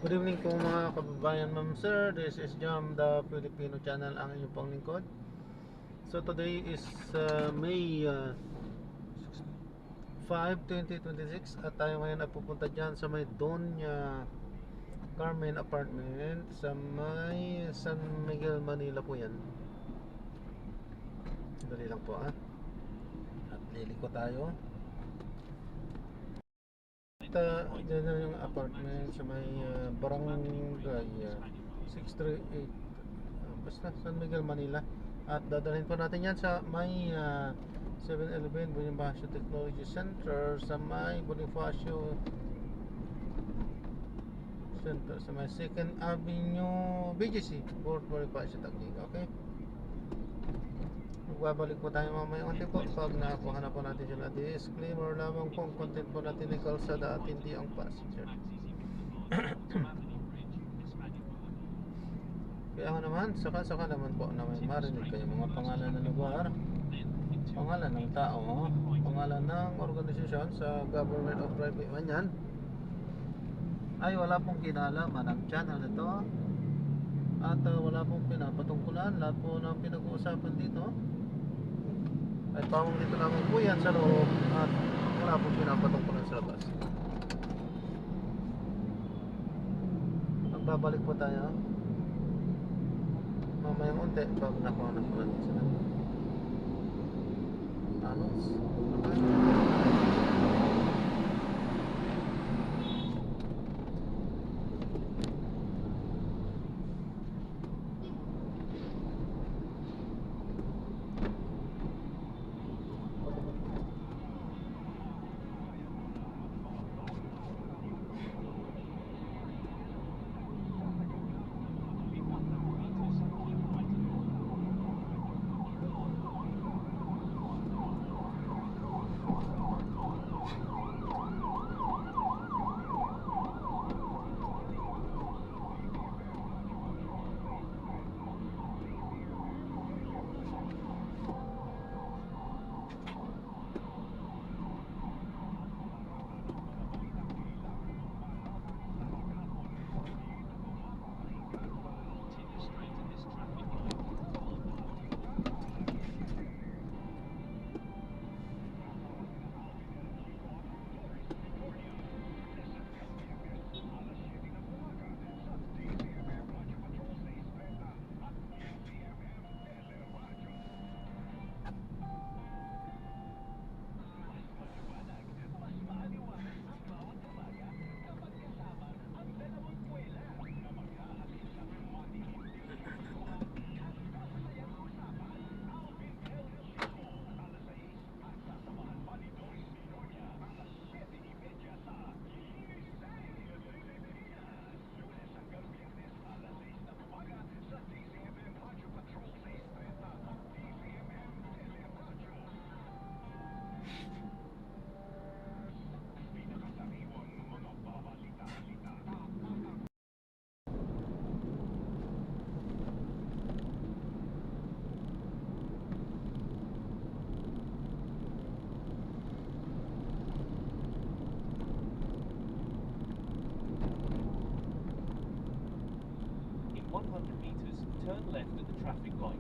Good evening po mga kababayan, ma'am sir. This is Jam, the Filipino channel, ang inyong pong lingkod. So today is May 5, 2026 at tayo ngayon ay pupunta dyan sa may Doña Carmen Apartment sa may San Miguel, Manila po yan. Dali lang po at liliko tayo. Dyan na yung apartment sa may barangay 638 basta San Miguel, Manila. At dadalhin po natin yan sa may 7-Eleven Bonifacio Technology Center sa may Bonifacio Center sa may 2nd Avenue BGC Fort Bonifacio Taguig. Okay, magbabalik po tayo mamaya unti po pag nakakuha na po natin sila. Disclaimer lamang po, ang content po natin ay kalsada at hindi ang passenger. Kaya ako naman, saka naman po na may marinig kayo mga pangalan ng lugar, pangalan ng tao, pangalan ng organisasyon sa government of private man yan, ay wala pong kinalaman ang channel nito at wala pong pinapatungkulan. Lahat po ng pinag-uusapan dito ay pamang dito lamang po yan sa loob at wala pong pinapatungkulan sa labas. Magbabalik po tayo mamayang unti pag nakuha na po natin sila. Tanos In 100 meters, turn left at the traffic light.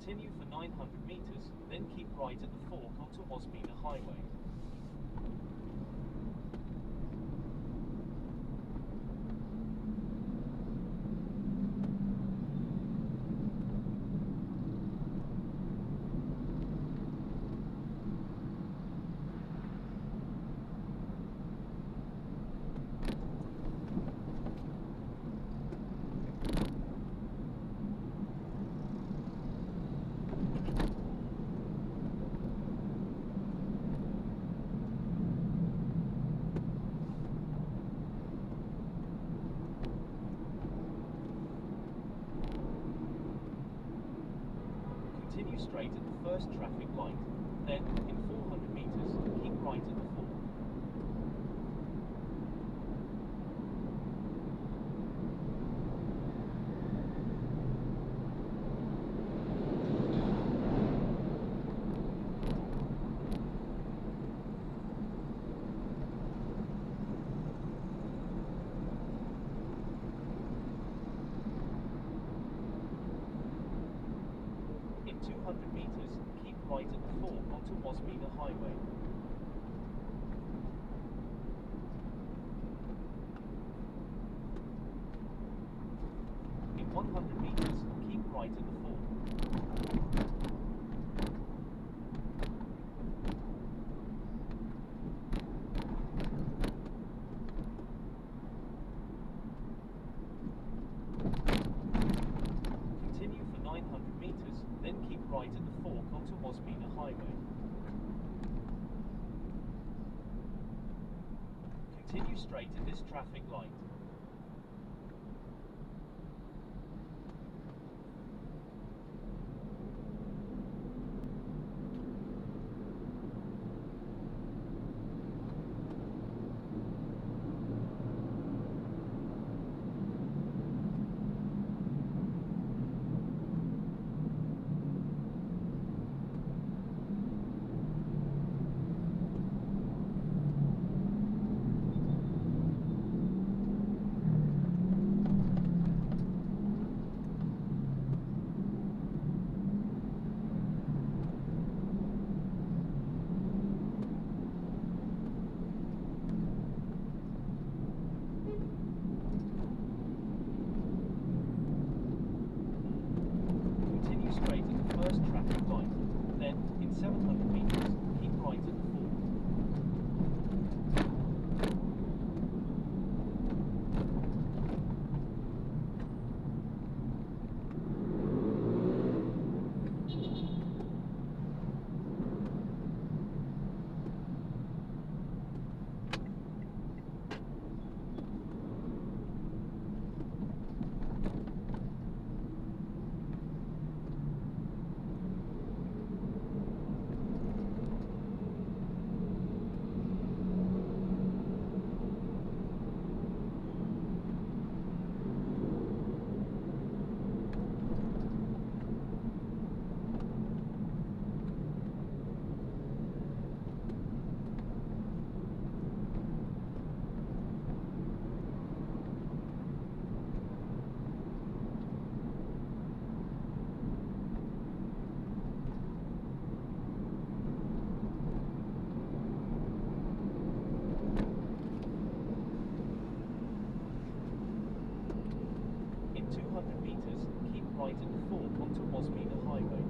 Continue for 900 meters, then keep right at the fork onto Osmina Highway. Continue straight at the first traffic light. Then, in 400 meters, keep right at the fork. In 200 meters, keep right at the fork onto Wasmina Highway. In 100 meters, keep right at the fork. Continue for 900 meters, then keep right at the fork onto Wasmina Highway. Continue straight at this traffic light. Continue straight at the first traffic light. Then, in 700 meters, keep right at the fork. In 200 meters, keep right at the fork onto Wasmina Highway.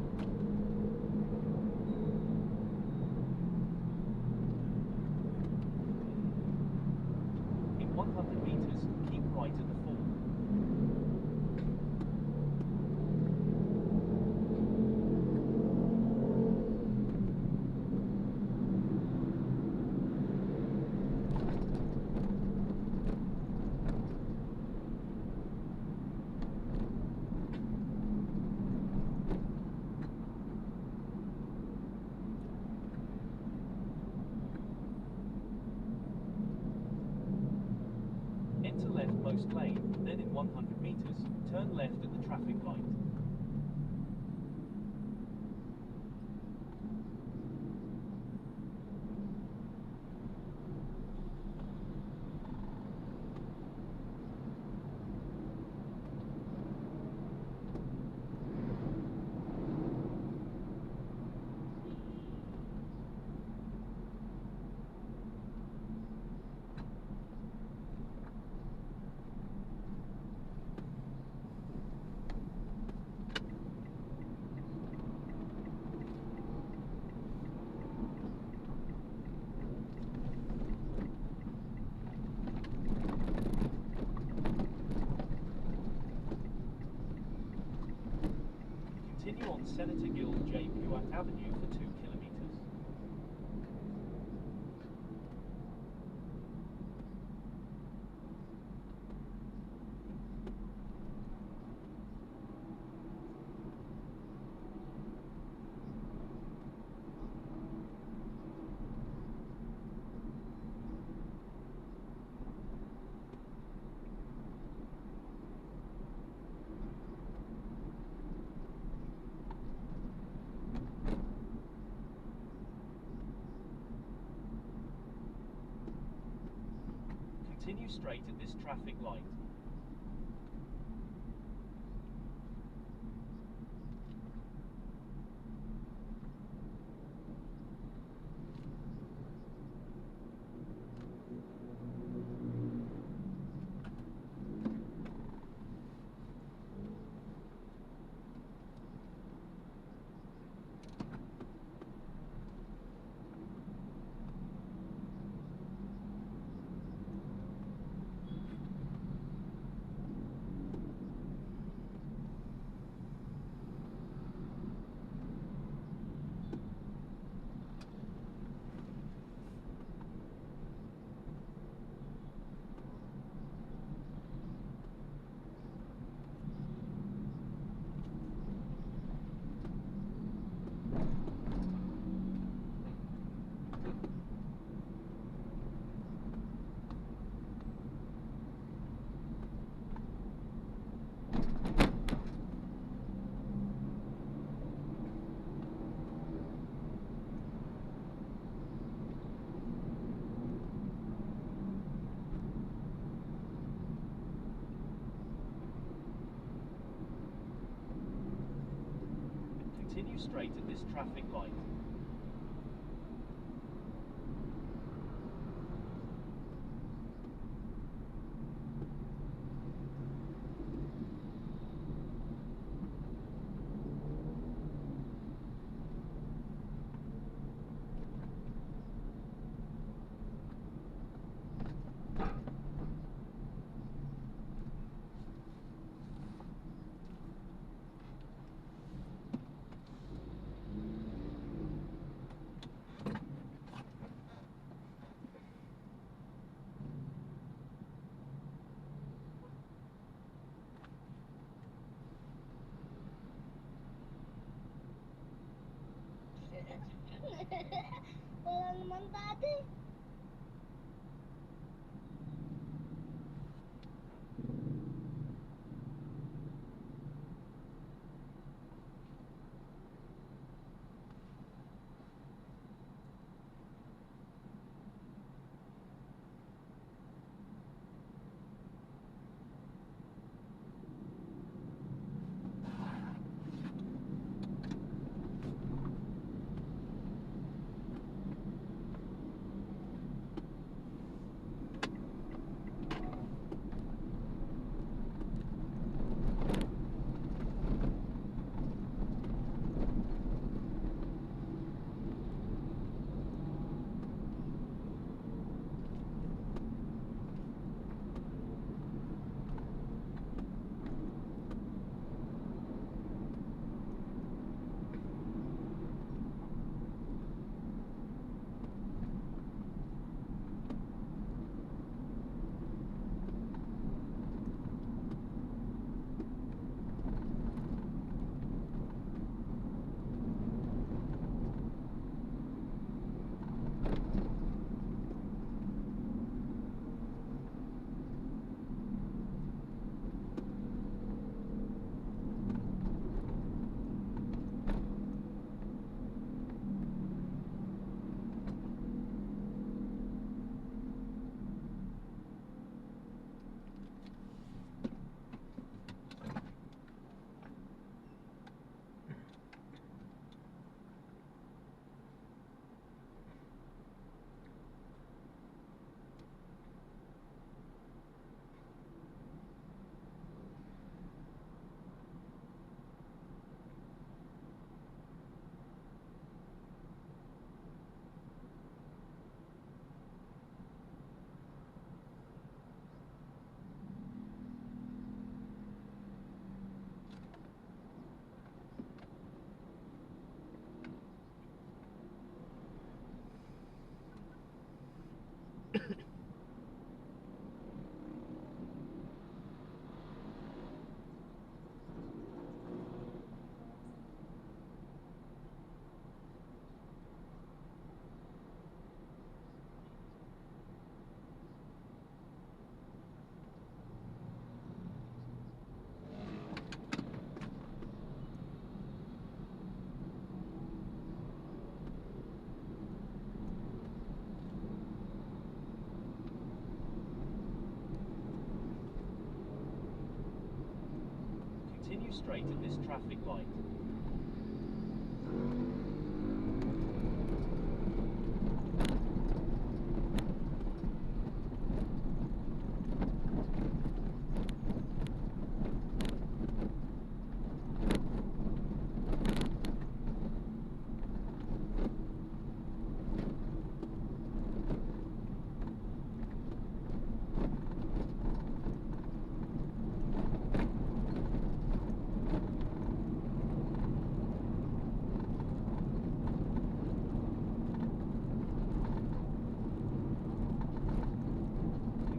In 100 meters, keep right at the fork. Enter leftmost lane, then in 100 meters, turn left at the traffic light. Continue on Senator Gil J. Puat Avenue for 2 kilometers. Continue straight at this traffic light. Continue straight at this traffic light. Wala naman dati. straight at this traffic light.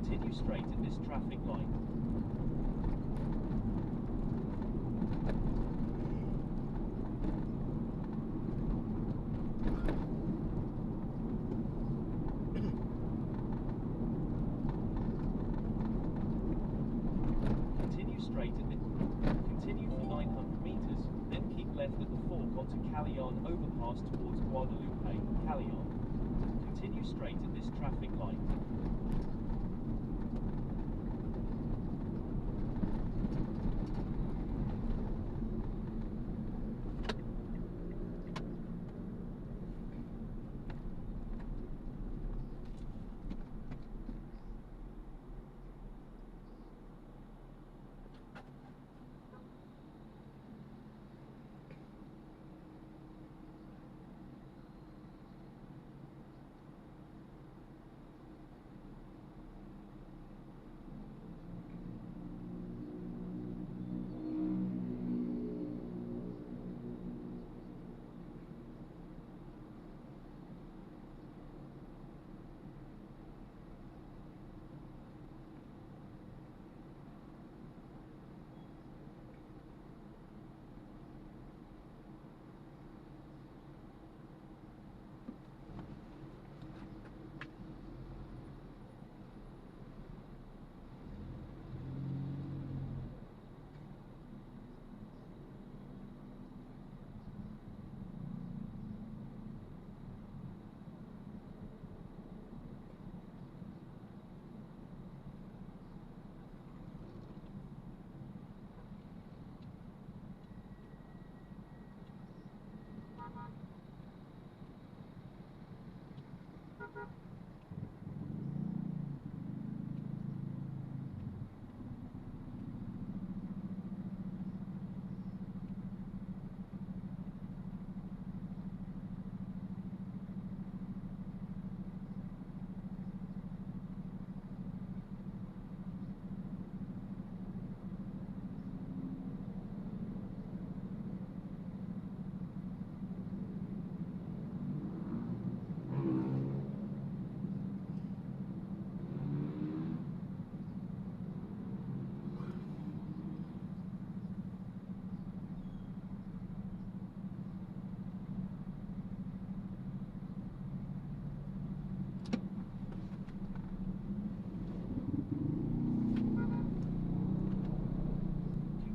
Continue straight at this traffic light. Continue straight at the... Continue for 900 meters, then keep left at the fork onto Callejon overpass towards Guadalupe, Callejon. Continue straight at this traffic light.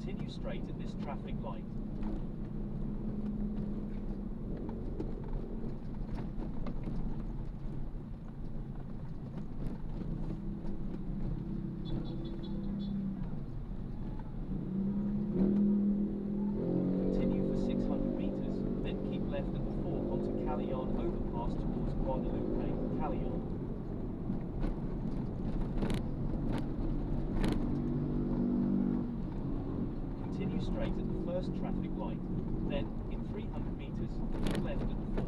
Continue straight at this traffic light. Continue for 600 meters, then keep left at the fork onto Callejon overpass towards Guadalupe, Callejon. Continue straight at the first traffic light, then, in 300 meters, keep left at the fork.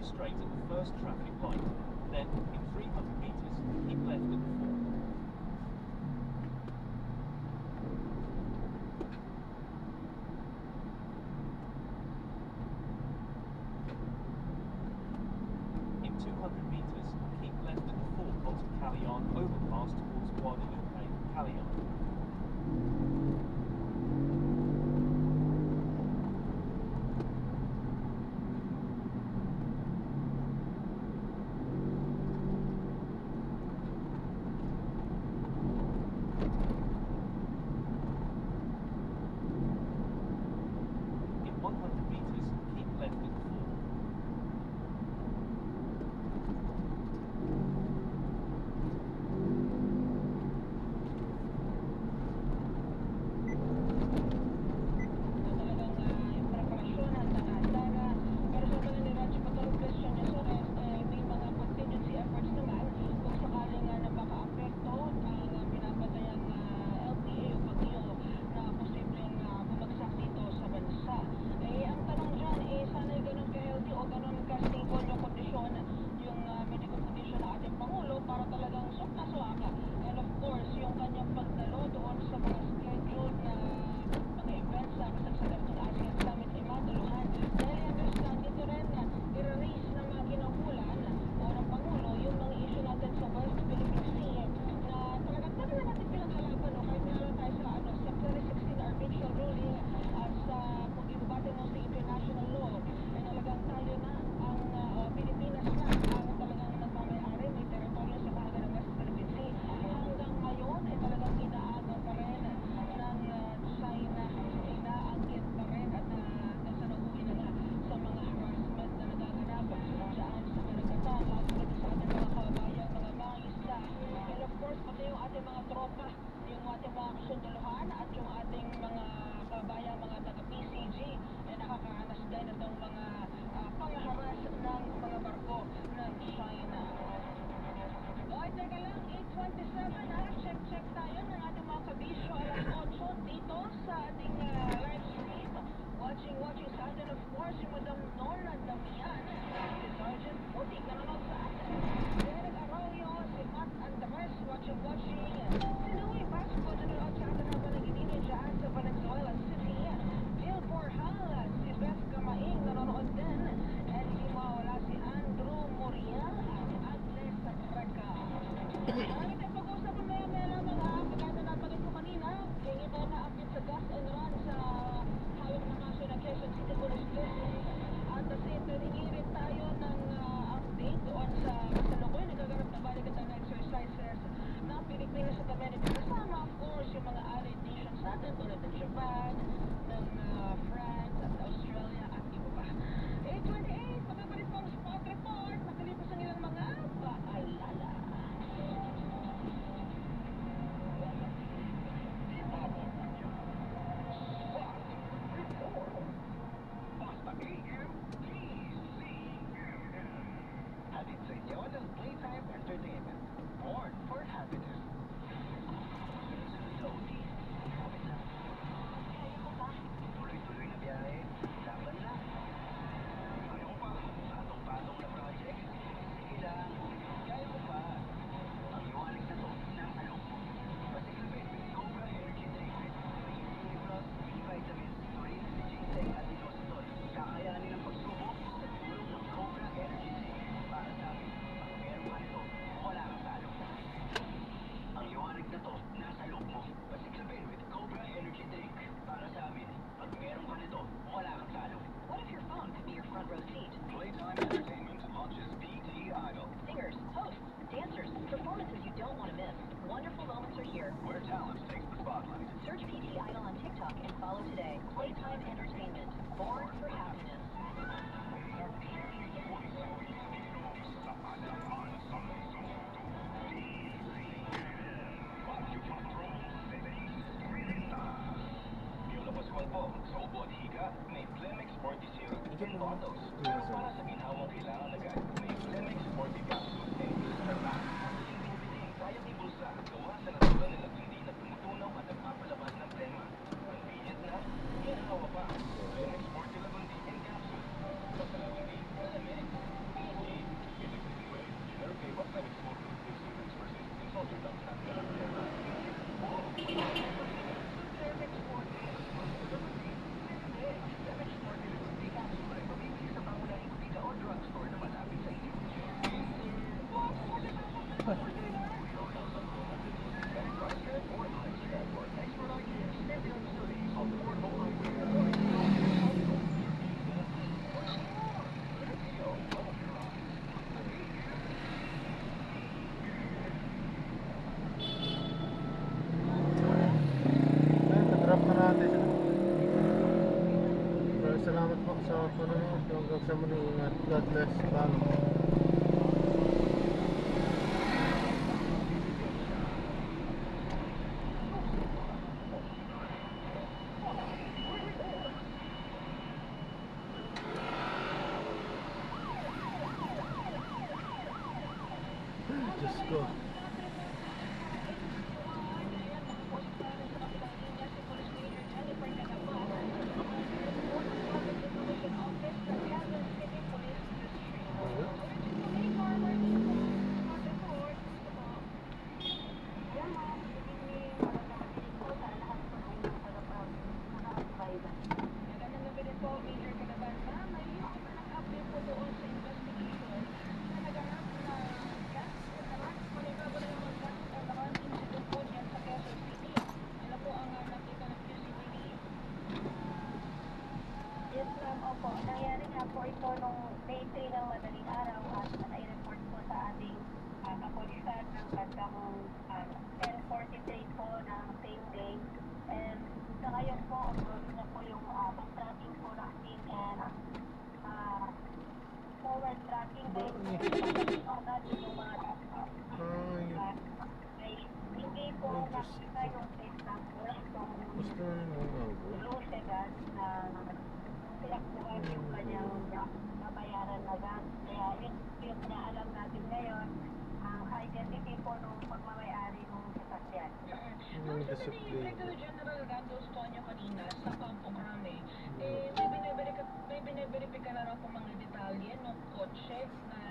straight at the first traffic light. Then, in 300 metres, keep left at the fork. In 200 metres, keep left at the fork onto Callion overpass towards Guadalupe, Callion. In 100 metres, keep left at the fork. Yung preparasyon at handa-handa pero sa mga ni Radyo Patulog question niya Sores may mga contingency efforts naman kung sakaling napaka-apekto ang pinapatayang LPA o bagyo na posibleng bumagsak dito sa bansa. Ang tanong dyan sana'y ganun ka-healthy o ganun ka-stable yung kondisyon, yung medical condition ng ating Pangulo para talagang swak na swak. And of course, yung kanyang pagdalo doon sa mga scheduled na mga events sa kasagsagan ng ASEAN Summit ay maduluhan. Dahil understand dito rin na i-release ng mga kinaukulan o ng Pangulo yung mga issue natin sa West Philippine Sea na talagang tagal na natin pinaghalaban o kahit meron tayo sa 2016 arbitral ruling sa kung ibabate mo sa international law ay talagang tayo na ang Pilipinas na ang talagang nagmamayari may teritoryo sa bahagi ng West Philippine Sea. Hanggang ngayon ay talagang inaagaw pa rin ng China, inaanggit pa rin at nasanauwi na nga sa mga harassment na nagaganap dyan sa karagatan, lalo na sa ating mga kababayang mga mangisda. And of course, pati yung ating mga tropa, yung ating mga kasunduluhan at yung ating mga kababayang mga taga-PCG ay nakakaranas din itong mga pangharas ng mga barko ng China. Oy, teka lang, 8:27 check tayo ng ating mga kabisyo alas 8 dito sa ating live stream. Watching sa atin, of course, yung Madam Nora Damian, si Sergeant Putik nanonood sa atin, Derek Arroyo, si Matt Andres, watching. Si Louie Vasco nanonood sa atin habang naginini dyan sa Valenzuela City. Jill Borjal, si Beth Gamaing nanonood din, and hindi mawawala si Andrew Muriel at Agnes Reca. Marami tayong pag-uusapan maya lamang pagkaya na nabanggit ko kanina, hingi tayo na update sa gas and run sa hawak na kaso ng Quezon City Police District. At the same time, hingi rin tayo ng update doon sa kasalukuyan nagaganap na balikatan na exercises ng Pilipinas sa community. Kasama, of course, yung mga allied nations natin tulad ng Japan, ng France at Australia at iba pa. 8:28, pagkabalit po ang spot report, makalipas ang ilang mga paalala. Basta AM, hatid sa inyo ng Playtime Entertainment. Born for happiness. Kaya ko pa. Tuloy-tuloy na biyahe. Laban na. Kaya ko pa. Patong-patong na project. Sige lang. Kaya ko pa. Ang liwanag na to, nasa loob mo. Pasigilbin with Cobra Energy Drink. May Plus, vitamins, taurine, ginseng at inositol. Kakayanin ang pagsubok sa tulong ng Cobra Energy Drink. Para sa amin, pag meron ka nito, wala kang talo. Ang liwanag na to, nasa loob mo. Pasigilbin with Cobra Energy Drink. Para sa amin, pag meron ka nito, wala kang talo. What if your phone could be your front row seat? Playtime Entertainment launches BT Idol, Singers, hosts, dancers, performances you don't want to miss. Wonderful moments are here. where talent takes the spotlight. Search PT Idol on TikTok and follow today. Playtime Entertainment. Born for happiness. Viola Pascual po, sa ubo at higa, may Flemex 40 syrup in bottles. Para sa ginhawang kailangan agad, may Flemex 40 capsules and blister pack. Hindi kayang ibulsa, gawa sa natural na hindi na tumutunaw at nagpapalabas ng plema. Convenient na, ginhawa pa. Flemex 40 Lavandi in capsules. Nag-drop na natin sila. Maraming salamat po sa panonood. Hanggang sa muli, ingat. God bless. Bye. Diyos ko. Yes, ma'am. Opo. Nangyari nga po ito nung day 3 ng madaling araw at nai-report po sa ating kapulisan ng bandang 10:43 po ng same day. And sa ngayon po, ongoing na po yung tracking po natin and forward tracking din po natin yung mga hindi po nakita yung face number kung Gusto na naman ako. lusegan na pinakbuhan yung kanyang babayaran na gas. Kaya yun yung pinaalam natin ngayon, ang identity po nung pagmamayari ng sasakyan. Ma'am, sa naninig kayo General Randall Stonio kanina sa Campo Crame, may biniverify ka na raw kung mga detalye ng kotse na